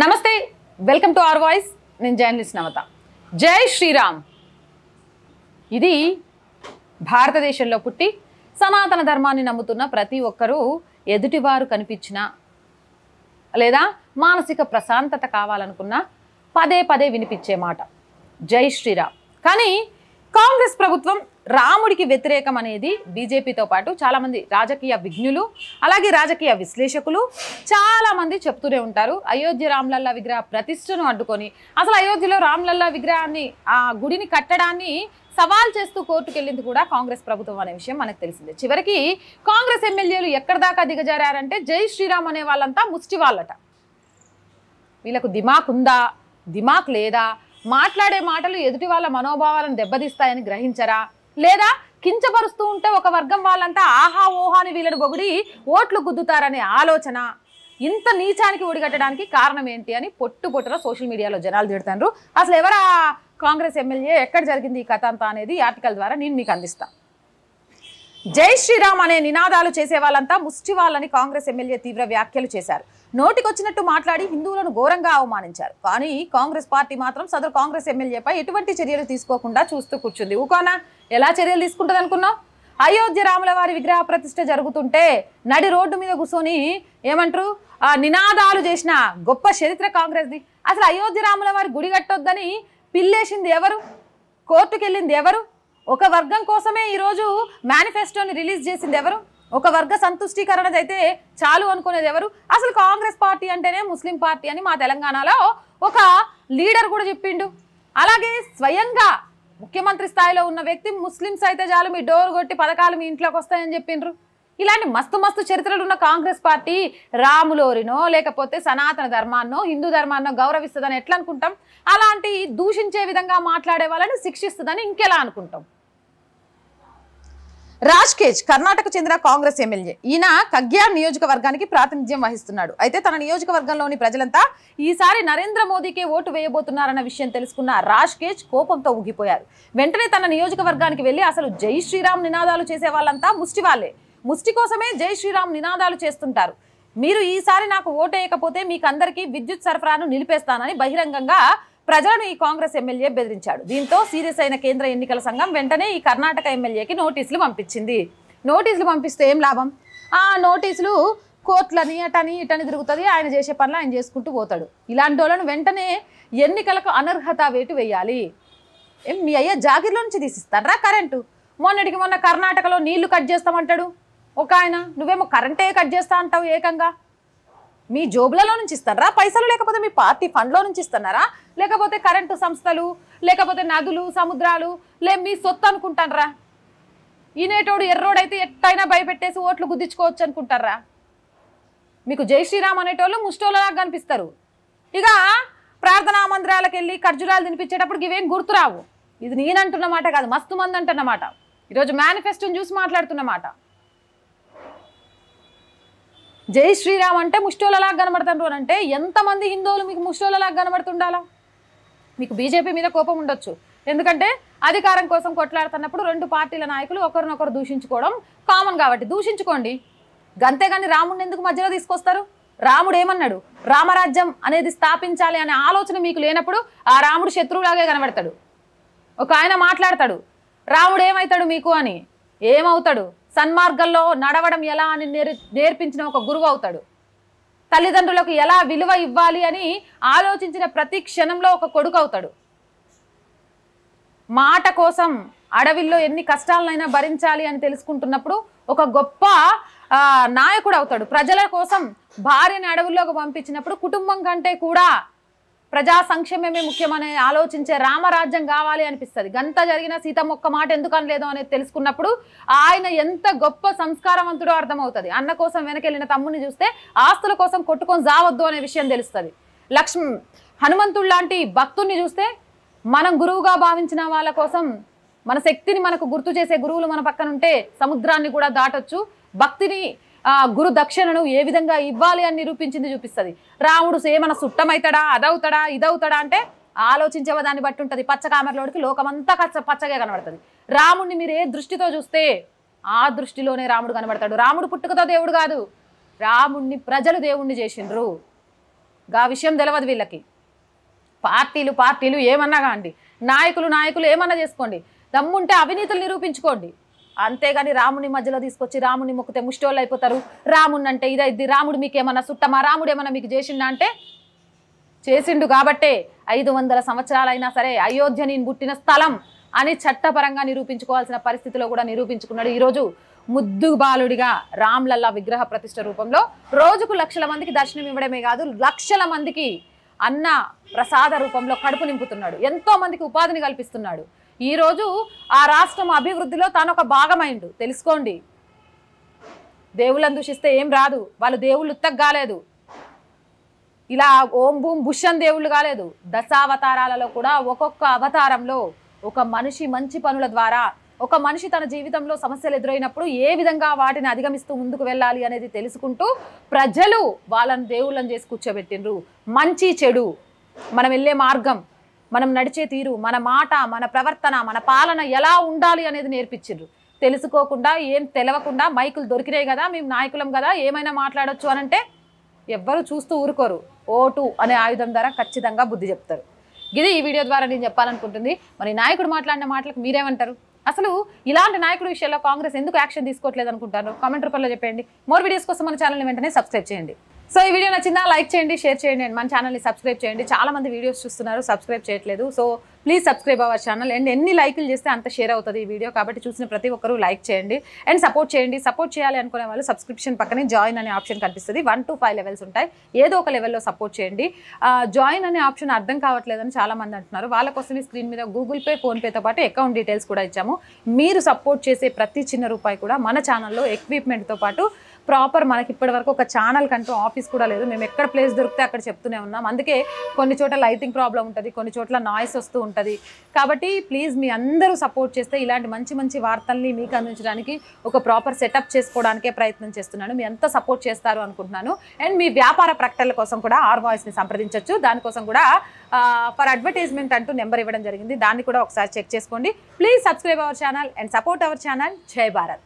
నమస్తే, welcome to our voice. నేను journalist నవత. జై శ్రీరామ్. ఇది భారతదేశంలో పుట్టి సనాతన ధర్మాన్ని నమ్ముతున్న ప్రతి ఒక్కరూ ఎదుటివారు కనిపించినా లేదా మానసిక ప్రశాంతత కావాలనుకున్నా పదే పదే వినిపించే మాట జై శ్రీరామ్. కానీ కాంగ్రెస్ ప్రభుత్వం రాముడికి వ్యతిరేకం అనేది బీజేపీతో పాటు చాలామంది రాజకీయ విజ్ఞులు అలాగే రాజకీయ విశ్లేషకులు చాలామంది చెప్తూనే ఉంటారు. అయోధ్య రామ్లల్లా విగ్రహ ప్రతిష్టను అడ్డుకొని అసలు అయోధ్యలో రామ్లల్లా విగ్రహాన్ని ఆ గుడిని కట్టడాన్ని సవాల్ చేస్తూ కోర్టుకు వెళ్ళింది కూడా కాంగ్రెస్ ప్రభుత్వం అనే విషయం మనకు తెలిసిందే. చివరికి కాంగ్రెస్ ఎమ్మెల్యేలు ఎక్కడి దాకా దిగజారంటే జై శ్రీరామ్ అనే వాళ్ళంతా ముష్టి వాళ్ళట. వీళ్ళకు దిమాక్ ఉందా, దిమాక్ లేదా, మాట్లాడే మాటలు ఎదుటి వాళ్ళ మనోభావాలను దెబ్బతీస్తాయని గ్రహించరా, లేదా కించపరుస్తూ ఉంటే ఒక వర్గం వాళ్ళంతా ఆహా ఓహాని వీళ్ళని పొగిడి ఓట్లు గుద్దుతారనే ఆలోచన, ఇంత నీచానికి ఒడిగట్టడానికి కారణం ఏంటి అని పొట్టులో సోషల్ మీడియాలో జనాలు తిడుతున్నారు. అసలు ఎవరా కాంగ్రెస్ ఎమ్మెల్యే, ఎక్కడ జరిగింది ఈ కథ అంతా అనేది ఈ ఆర్టికల్ ద్వారా నేను మీకు అందిస్తాను. జై శ్రీరామ్ అనే నినాదాలు చేసే వాళ్ళంతా ముష్టి వాళ్ళని కాంగ్రెస్ ఎమ్మెల్యే తీవ్ర వ్యాఖ్యలు చేశారు. నోటికొచ్చినట్టు మాట్లాడి హిందువులను ఘోరంగా అవమానించారు. కానీ కాంగ్రెస్ పార్టీ మాత్రం సదరు కాంగ్రెస్ ఎమ్మెల్యేపై ఎటువంటి చర్యలు తీసుకోకుండా చూస్తూ కూర్చుంది. ఊకోనా ఎలా చర్యలు తీసుకుంటుంది అనుకున్నావు? అయోధ్య రాముల వారి విగ్రహ ప్రతిష్ఠ జరుగుతుంటే నడి రోడ్డు మీద కూర్చొని ఏమంటారు ఆ నినాదాలు చేసిన గొప్ప చరిత్ర కాంగ్రెస్ది. అసలు అయోధ్య రాముల వారి గుడి కట్టొద్దని పిల్లేసింది ఎవరు? కోర్టుకు వెళ్ళింది ఎవరు? ఒక వర్గం కోసమే ఈరోజు మేనిఫెస్టోని రిలీజ్ చేసింది ఎవరు? ఒక వర్గ సంతుష్టీకరణ అయితే చాలు అనుకునేది ఎవరు? అసలు కాంగ్రెస్ పార్టీ అంటేనే ముస్లిం పార్టీ అని మా తెలంగాణలో ఒక లీడర్ కూడా చెప్పిండు. అలాగే స్వయంగా ముఖ్యమంత్రి స్థాయిలో ఉన్న వ్యక్తి ముస్లింస్ అయితే చాలు మీ డోర్ కొట్టి పథకాలు మీ ఇంట్లోకి వస్తాయని చెప్పిండ్రు. ఇలాంటి మస్తు చరిత్రలు ఉన్న కాంగ్రెస్ పార్టీ రాములోరినో లేకపోతే సనాతన ధర్మాన్నో హిందూ ధర్మాన్నో గౌరవిస్తుందని ఎట్లా అనుకుంటాం? అలాంటి దూషించే విధంగా మాట్లాడే వాళ్ళని శిక్షిస్తుందని ఇంకెలా అనుకుంటాం? రాజ్కేజ్ కర్ణాటక చెందిన కాంగ్రెస్ ఎమ్మెల్యే. ఈయన కగ్యార్ నియోజకవర్గానికి ప్రాతినిధ్యం వహిస్తున్నాడు. అయితే తన నియోజకవర్గంలోని ప్రజలంతా ఈసారి నరేంద్ర మోదీకే ఓటు వేయబోతున్నారన్న విషయం తెలుసుకున్న రాజ్కేజ్ కోపంతో ఊగిపోయారు. వెంటనే తన నియోజకవర్గానికి వెళ్ళి అసలు జై శ్రీరామ్ నినాదాలు చేసే వాళ్ళంతా ముష్టి వాళ్ళే, ముష్టి కోసమే జై శ్రీరామ్ నినాదాలు చేస్తుంటారు, మీరు ఈసారి నాకు ఓటేయకపోతే మీకు అందరికీ విద్యుత్ సరఫరాను నిలిపేస్తానని బహిరంగంగా ప్రజలను ఈ కాంగ్రెస్ ఎమ్మెల్యే బెదిరించాడు. దీంతో సీరియస్ అయిన కేంద్ర ఎన్నికల సంఘం వెంటనే ఈ కర్ణాటక ఎమ్మెల్యేకి నోటీసులు పంపించింది. నోటీసులు పంపిస్తే ఏం లాభం? ఆ నోటీసులు కోర్టులని అటని ఇటని తిరుగుతుంది. ఆయన చేసే పనులు ఆయన చేసుకుంటూ పోతాడు. ఇలాంటి వాళ్ళను వెంటనే ఎన్నికలకు అనర్హత వేటు వేయాలి. మీ అయ్యా జాగిర్లో నుంచి తీసిస్తారా కరెంటు? మొన్నటికి మొన్న కర్ణాటకలో నీళ్లు కట్ చేస్తామంటాడు ఒక ఆయన, నువ్వేమో కరెంటే కట్ చేస్తా అంటావు. ఏకంగా మీ జోబులలో నుంచి ఇస్తారా పైసలు, లేకపోతే మీ పార్టీ ఫండ్లో నుంచి ఇస్తున్నారా, లేకపోతే కరెంటు సంస్థలు, లేకపోతే నదులు సముద్రాలు మీ సొత్తు అనుకుంటారా? ఈనేటోడు ఎర్రోడైతే ఎట్టయినా భయపెట్టేసి ఓట్లు గుద్దించుకోవచ్చు అనుకుంటారా? మీకు జై శ్రీరామ్ అనేటోళ్ళు ముష్టోళ్ళలాగా కనిపిస్తారు. ఇక ప్రార్థనా మందిరాలకు వెళ్ళి ఖర్జురాలు తినిపించేటప్పుడు ఇవేం గుర్తురావు. ఇది నేనంటున్నమాట కాదు, మస్తు మంది అంటున్నమాట. ఈరోజు మేనిఫెస్టోని చూసి మాట్లాడుతున్నమాట. జై శ్రీరామ్ అంటే ముష్టోళ్ళలాగా కనబడుతుండ్రు అని అంటే ఎంతమంది హిందువులు మీకు ముష్టోళ్ళలాగా కనబడుతుండాలా? మీకు బీజేపీ మీద కోపం ఉండొచ్చు, ఎందుకంటే అధికారం కోసం కొట్లాడుతున్నప్పుడు రెండు పార్టీల నాయకులు ఒకరినొకరు దూషించుకోవడం కామన్ కాబట్టి దూషించుకోండి. గంతేగాని రాముడిని ఎందుకు మధ్యలో తీసుకొస్తారు? రాముడు ఏమన్నాడు? రామరాజ్యం అనేది స్థాపించాలి అనే ఆలోచన మీకు లేనప్పుడు ఆ రాముడు శత్రువులాగే కనబడతాడు. ఒక ఆయన మాట్లాడతాడు రాముడు ఏమవుతాడు మీకు అని. ఏమవుతాడు? సన్మార్గంలో నడవడం ఎలా అని నేర్పించిన ఒక గురువు అవుతాడు. తల్లిదండ్రులకు ఎలా విలువ ఇవ్వాలి అని ఆలోచించిన ప్రతి క్షణంలో ఒక కొడుకు అవుతాడు. మాట కోసం అడవిలో ఎన్ని కష్టాలనైనా భరించాలి అని తెలుసుకుంటున్నప్పుడు ఒక గొప్ప నాయకుడు అవుతాడు. ప్రజల కోసం భార్యని అడవుల్లోకి పంపించినప్పుడు కుటుంబం కంటే కూడా ప్రజా సంక్షేమమే ముఖ్యమని ఆలోచించే రామరాజ్యం కావాలి అనిపిస్తుంది. గంత జరిగిన సీతమ్మ ఒక్క మాట ఎందుకు అనలేదు అనేది తెలుసుకున్నప్పుడు ఆయన ఎంత గొప్ప సంస్కారవంతుడో అర్థమవుతుంది. అన్న కోసం వెనకెళ్ళిన తమ్ముని చూస్తే ఆస్తుల కోసం కొట్టుకొని జావద్దు అనే విషయం తెలుస్తుంది. హనుమంతుడు లాంటి భక్తుడిని చూస్తే మనం గురువుగా భావించిన వాళ్ళ కోసం మన శక్తిని మనకు గుర్తు చేసే గురువులు మన పక్కన ఉంటే సముద్రాన్ని కూడా దాటొచ్చు. భక్తిని గురు దక్షిణను ఏ విధంగా ఇవ్వాలి అని నిరూపించింది చూపిస్తుంది. రాముడు ఏమన్నా సుట్టమవుతాడా, అదవుతాడా, ఇదవుతాడా అంటే ఆలోచించే దాన్ని బట్టి ఉంటుంది. పచ్చకామెరలోడికి లోకమంతా పచ్చగా కనబడుతుంది. రాముడిని మీరు ఏ దృష్టితో చూస్తే ఆ దృష్టిలోనే రాముడు కనబడతాడు. రాముడు పుట్టుకతో దేవుడు కాదు, రాముడిని ప్రజలు దేవుణ్ణి చేసిండ్రు. గా విషయం తెలియదు వీళ్ళకి. పార్టీలు ఏమన్నా కాండి, నాయకులు ఏమన్నా చేసుకోండి, దమ్ముంటే అవినీతులు నిరూపించుకోండి. అంతేగాని రాముని మధ్యలో తీసుకొచ్చి రాముని మొక్కితే ముష్టోళ్ళు అయిపోతారు. రాముని అంటే ఇదైద్ది, రాముడు మీకేమన్నా సుట్టమా, రాముడు ఏమన్నా మీకు చేసిండా అంటే చేసిండు కాబట్టే 500 సంవత్సరాలైనా సరే అయోధ్య నేను పుట్టిన స్థలం అని చట్టపరంగా నిరూపించుకోవాల్సిన పరిస్థితిలో కూడా నిరూపించుకున్నాడు. ఈరోజు ముద్దు బాలుడిగా రామ్లల్లా విగ్రహ ప్రతిష్ఠ రూపంలో రోజుకు లక్షల మందికి దర్శనం ఇవ్వడమే కాదు, లక్షల మందికి అన్న ప్రసాద రూపంలో కడుపు నింపుతున్నాడు, ఎంతో మందికి ఉపాధిని కల్పిస్తున్నాడు. ఈరోజు ఆ రాష్ట్రం అభివృద్ధిలో తాను ఒక భాగమైండు. తెలుసుకోండి, దేవుళ్ళని దూషిస్తే ఏం రాదు. వాళ్ళు దేవుళ్ళు ఉత్తగ్గాలేదు, ఇలా ఓం భూమ్ బుషన్ దేవుళ్ళు కాలేదు. దశావతారాలలో కూడా ఒక్కొక్క అవతారంలో ఒక మనిషి మంచి పనుల ద్వారా, ఒక మనిషి తన జీవితంలో సమస్యలు ఎదురైనప్పుడు ఏ విధంగా వాటిని అధిగమిస్తూ ముందుకు వెళ్ళాలి అనేది తెలుసుకుంటూ ప్రజలు వాళ్ళని దేవుళ్ళని చేసి కూర్చోబెట్టిండ్రు. మంచి చెడు, మనం వెళ్ళే మార్గం, మనం నడిచే తీరు, మన మాట, మన ప్రవర్తన, మన పాలన ఎలా ఉండాలి అనేది నేర్పించిండ్రు. తెలుసుకోకుండా ఏం తెలవకుండా మైకులు దొరికినాయి కదా, మేము నాయకులం కదా, ఏమైనా మాట్లాడొచ్చు అనంటే ఎవ్వరు చూస్తూ ఊరుకోరు. ఓటు అనే ఆయుధం ద్వారా ఖచ్చితంగా బుద్ధి చెప్తారు. ఇది ఈ వీడియో ద్వారా నేను చెప్పాలనుకుంటుంది. మరి నాయకుడు మాట్లాడిన మాటలకు మీరేమంటారు? అసలు ఇలాంటి నాయకుడి విషయంలో కాంగ్రెస్ ఎందుకు యాక్షన్ తీసుకోవట్లేదు అనుకుంటారు? కామెంట్ రూపంలో చెప్పండి. మోర్ వీడియోస్ కోసం మన ఛానల్ని వెంటనే సబ్స్క్రైబ్ చేయండి. సో ఈ వీడియో నచ్చిందా లైక్ చేయండి, షేర్ చేయండి అండ్ మన ఛానల్ని సబ్స్క్రైబ్ చేయండి. చాలా మంది వీడియోస్ చూస్తున్నారు, సబ్స్క్రైబ్ చేయట్లేదు. So please subscribe our channel. And ఎన్ని లైకులు చేస్తే అంత షేర్ అవుతుంది ఈ వీడియో, కాబట్టి చూసిన ప్రతి ఒక్కరూ లైక్ చేయండి అండ్ సపోర్ట్ చేయండి. సపోర్ట్ చేయాలి అనుకునే వాళ్ళు సబ్స్క్రిప్షన్ పక్కనే జాయిన్ అనే ఆప్షన్ కనిపిస్తుంది. 1 to 5 లెవెల్స్ ఉంటాయి, ఏదో ఒక లెవెల్లో సపోర్ట్ చేయండి. జాయిన్ అనే ఆప్షన్ అర్థం కావట్లేదని చాలా మంది అంటున్నారు. వాళ్ళ కోసం ఈ స్క్రీన్ మీద గూగుల్ పే, ఫోన్పేతో పాటు అకౌంట్ డీటెయిల్స్ కూడా ఇచ్చాము. మీరు సపోర్ట్ చేసే ప్రతి చిన్న రూపాయి కూడా మన ఛానల్లో ఎక్విప్మెంట్తో పాటు ప్రాపర్ మనకి ఇప్పటివరకు ఒక ఛానల్ కంటూ ఆఫీస్ కూడా లేదు. మేము ఎక్కడ ప్లేస్ దొరికితే అక్కడ చెప్తూనే ఉన్నాం. అందుకే కొన్ని చోట్ల లైటింగ్ ప్రాబ్లం ఉంటుంది, కొన్ని చోట్ల నాయిస్ వస్తూ ఉంటుంది. కాబట్టి ప్లీజ్ మీ అందరూ సపోర్ట్ చేస్తే ఇలాంటి మంచి వార్తల్ని మీకు అందించడానికి ఒక ప్రాపర్ సెటప్ చేసుకోవడానికే ప్రయత్నం చేస్తున్నాను. మీ అంతా సపోర్ట్ చేస్తారు అనుకుంటున్నాను. అండ్ మీ వ్యాపార ప్రకటనల కోసం కూడా ఆర్ వాయిస్ని సంప్రదించవచ్చు. దానికోసం కూడా ఫర్ అడ్వర్టైజ్మెంట్ అంటూ నెంబర్ ఇవ్వడం జరిగింది, దాన్ని కూడా ఒకసారి చెక్ చేసుకోండి. Please subscribe our channel and support our channel. జై భారత్.